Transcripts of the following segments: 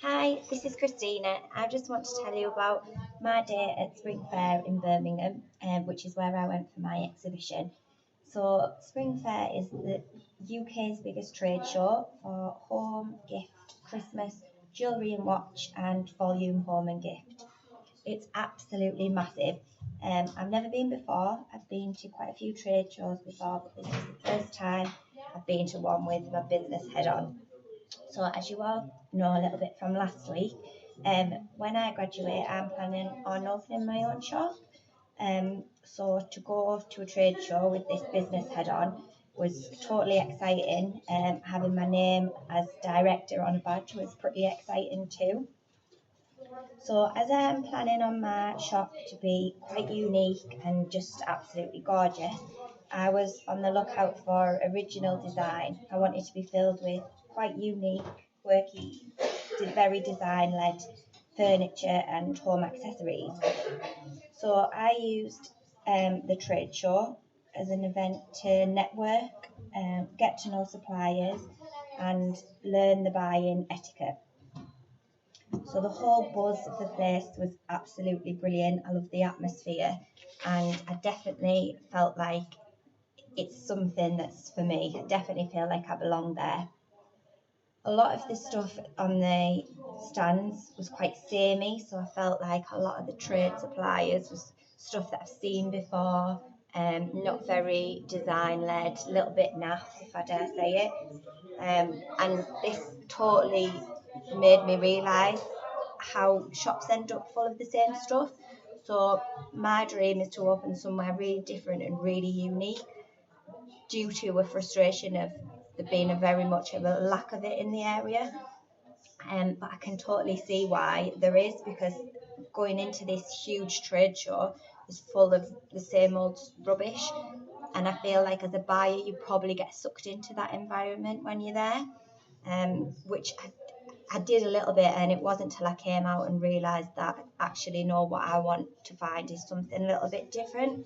Hi, this is Christina. I just want to tell you about my day at Spring Fair in Birmingham, which is where I went for my exhibition. So, Spring Fair is the UK's biggest trade show for home, gift, Christmas, jewellery and watch, and volume home and gift. It's absolutely massive. I've never been before. I've been to quite a few trade shows before, but this is the first time I've been to one with my business head on. So, as you all know a little bit from last week, when I graduate, I'm planning on opening my own shop. So, to go to a trade show with this business head on was totally exciting. Having my name as director on a badge was pretty exciting too. So, as I'm planning on my shop to be quite unique and just absolutely gorgeous, I was on the lookout for original design. I wanted to be filled with quite unique, quirky, very design led furniture and home accessories. So, I used the trade show as an event to network, get to know suppliers, and learn the buying etiquette. So the whole buzz of the place was absolutely brilliant. I love the atmosphere, and I definitely felt like it's something that's for me. I definitely feel like I belong there. A lot of the stuff on the stands was quite samey, so I felt like a lot of the trade suppliers was stuff that I've seen before, not very design led, a little bit naff, if I dare say it. And this totally made me realise how shops end up full of the same stuff. So my dream is to open somewhere really different and really unique due to a frustration of there being a very much of a lack of it in the area. But I can totally see why there is, because going into this huge trade show is full of the same old rubbish. And I feel like as a buyer, you probably get sucked into that environment when you're there, which I did a little bit, and it wasn't until I came out and realised that actually, no, what I want to find is something a little bit different.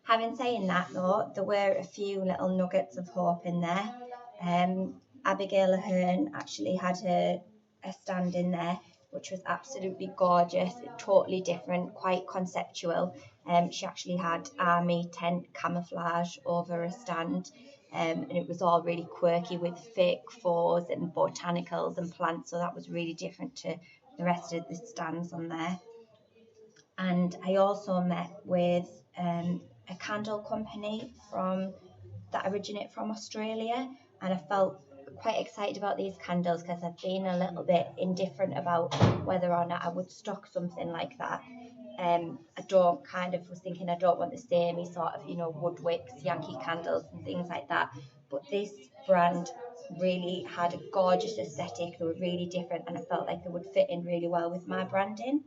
Having saying that, though, there were a few little nuggets of hope in there. Abigail Ahern actually had a stand in there, which was absolutely gorgeous, totally different, quite conceptual. She actually had army tent camouflage over a stand, and it was all really quirky with fake flowers and botanicals and plants, so that was really different to the rest of the stands on there. And I also met with a candle company from that originate from Australia, and I felt quite excited about these candles because I've been a little bit indifferent about whether or not I would stock something like that. I don't kind of was thinking I don't want the samey sort of wood wicks, Yankee candles and things like that. But this brand really had a gorgeous aesthetic. They were really different, and I felt like they would fit in really well with my branding.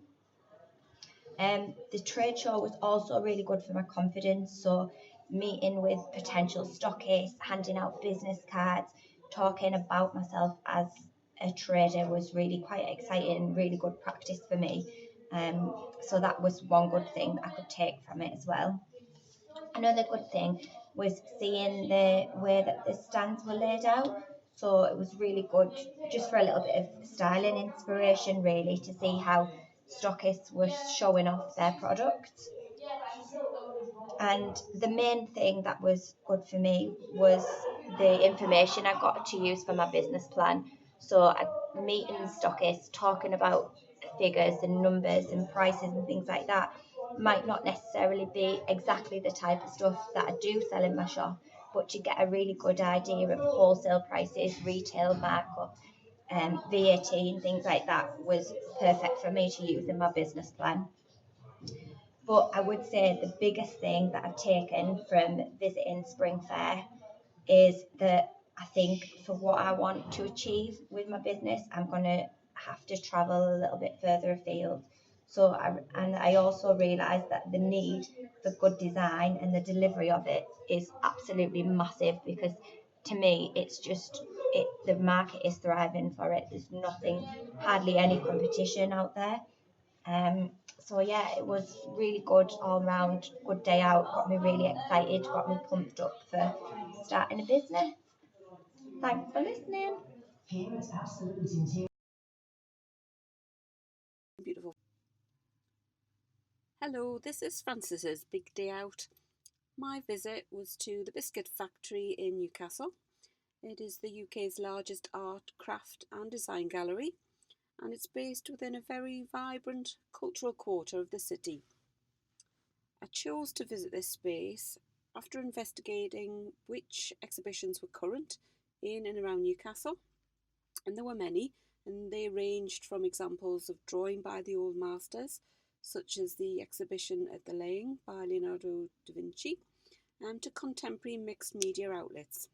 The trade show was also really good for my confidence. So, meeting with potential stockists, handing out business cards, talking about myself as a trader was really quite exciting and really good practice for me. So, that was one good thing that I could take from it as well. Another good thing was seeing the way that the stands were laid out. So it was really good just for a little bit of styling inspiration, really, to see how stockists were showing off their products. And the main thing that was good for me was the information I got to use for my business plan. So I meeting stockists, talking about figures and numbers and prices and things like that might not necessarily be exactly the type of stuff that I do sell in my shop, but to get a really good idea of wholesale prices, retail markup, VAT and things like that was perfect for me to use in my business plan. But I would say the biggest thing that I've taken from visiting Spring Fair is that I think for what I want to achieve with my business, I'm going to have to travel a little bit further afield. I also realised that the need for good design and the delivery of it is absolutely massive, because to me it's just the market is thriving for it. There's nothing, hardly any competition out there. So yeah, it was really good all round, good day out, got me really excited, got me pumped up for starting a business. Thanks for listening. Hello, this is Francis's Big Day Out. My visit was to the Biscuit Factory in Newcastle. It is the UK's largest art, craft and design gallery, and it's based within a very vibrant cultural quarter of the city. I chose to visit this space after investigating which exhibitions were current in and around Newcastle, and there were many, and they ranged from examples of drawing by the old masters, such as the exhibition at the Laying by Leonardo da Vinci, to contemporary mixed media outlets.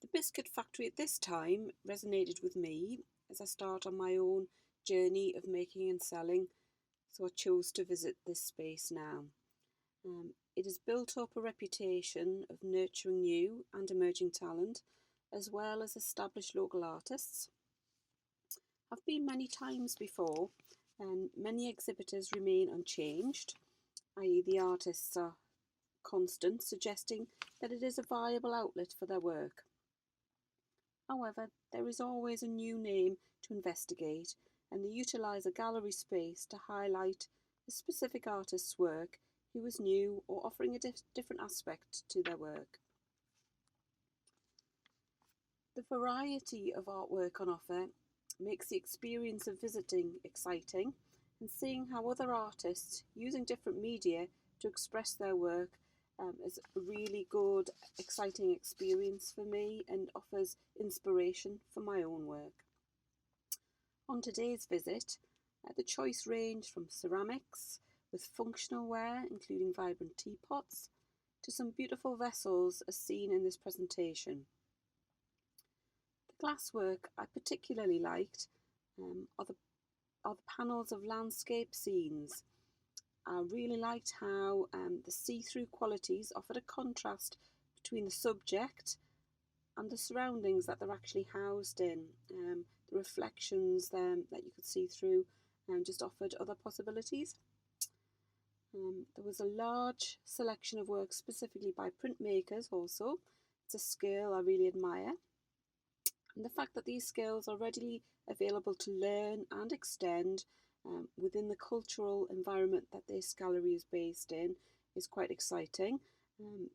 The Biscuit Factory at this time resonated with me as I start on my own journey of making and selling, so I chose to visit this space now. It has built up a reputation of nurturing new and emerging talent, as well as established local artists. I've been many times before, and many exhibitors remain unchanged, i.e., the artists are constant, suggesting that it is a viable outlet for their work. However, there is always a new name to investigate, and they utilise a gallery space to highlight a specific artist's work who is new or offering a different aspect to their work. The variety of artwork on offer makes the experience of visiting exciting, and seeing how other artists using different media to express their work is a really good, exciting experience for me and offers inspiration for my own work. On today's visit, the choice ranged from ceramics with functional ware, including vibrant teapots, to some beautiful vessels as seen in this presentation. The glasswork I particularly liked are the panels of landscape scenes. I really liked how the see-through qualities offered a contrast between the subject and the surroundings that they're actually housed in. The reflections that you could see through just offered other possibilities. There was a large selection of work specifically by printmakers also. It's a skill I really admire. And the fact that these skills are readily available to learn and extend within the cultural environment that this gallery is based in is quite exciting.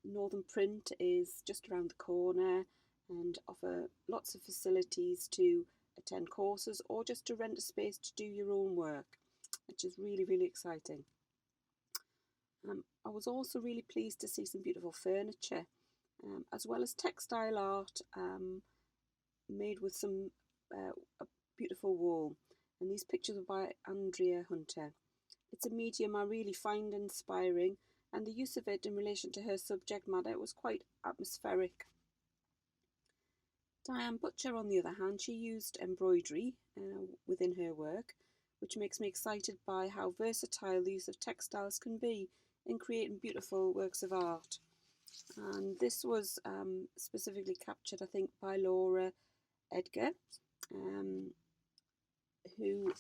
Northern Print is just around the corner and offer lots of facilities to attend courses or just to rent a space to do your own work, which is really, really exciting. I was also really pleased to see some beautiful furniture, as well as textile art made with some a beautiful wool, and these pictures were by Andrea Hunter. It's a medium I really find inspiring, and the use of it in relation to her subject matter was quite atmospheric. Diane Butcher, on the other hand, she used embroidery within her work, which makes me excited by how versatile the use of textiles can be in creating beautiful works of art. And this was specifically captured, I think, by Laura Edgar, who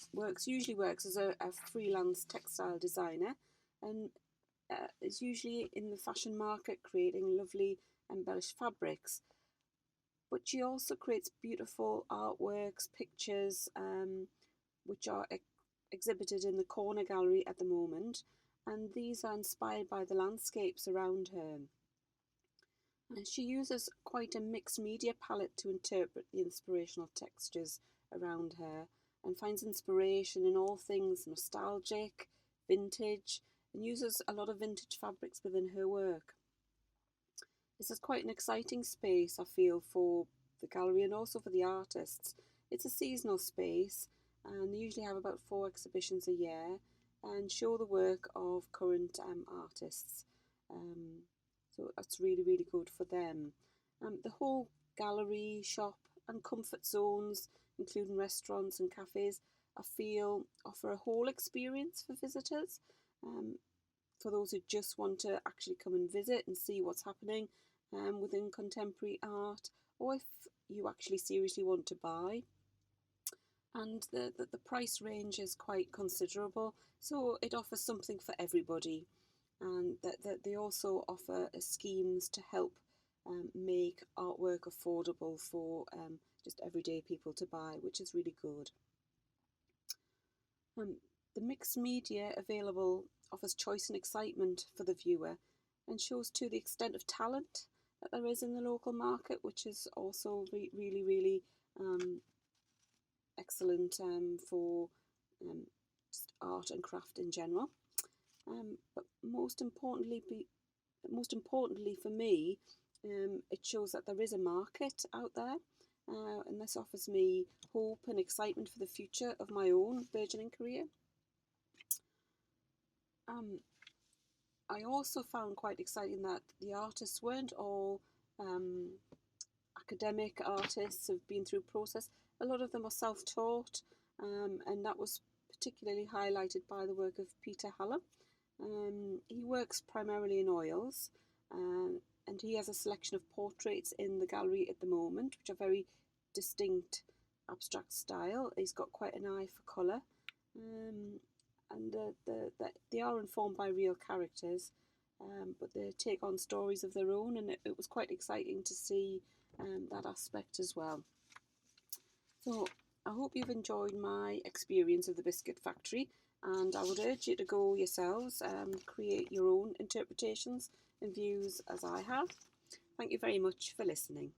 usually works as a freelance textile designer and is usually in the fashion market creating lovely embellished fabrics. But she also creates beautiful artworks, pictures, which are exhibited in the corner gallery at the moment, and these are inspired by the landscapes around her. And she uses quite a mixed media palette to interpret the inspirational textures around her, and finds inspiration in all things nostalgic, vintage, and uses a lot of vintage fabrics within her work. This is quite an exciting space, I feel, for the gallery and also for the artists. It's a seasonal space, and they usually have about 4 exhibitions a year and show the work of current artists. So that's really, really good for them. The whole gallery, shop and comfort zones, including restaurants and cafes, I feel offer a whole experience for visitors. For those who just want to actually come and visit and see what's happening within contemporary art, or if you actually seriously want to buy. And the price range is quite considerable, so it offers something for everybody. And that they also offer schemes to help make artwork affordable for just everyday people to buy, which is really good. The mixed media available offers choice and excitement for the viewer and shows to the extent of talent that there is in the local market, which is also really excellent for just art and craft in general. But most importantly for me, it shows that there is a market out there, and this offers me hope and excitement for the future of my own burgeoning career. I also found quite exciting that the artists weren't all academic artists who've been through process. A lot of them are self-taught, and that was particularly highlighted by the work of Peter Hallam. He works primarily in oils, and he has a selection of portraits in the gallery at the moment, which are very distinct abstract style. He's got quite an eye for colour, and they are informed by real characters, but they take on stories of their own, and it was quite exciting to see that aspect as well. So I hope you've enjoyed my experience of the Biscuit Factory, and I would urge you to go yourselves and create your own interpretations and views as I have. Thank you very much for listening.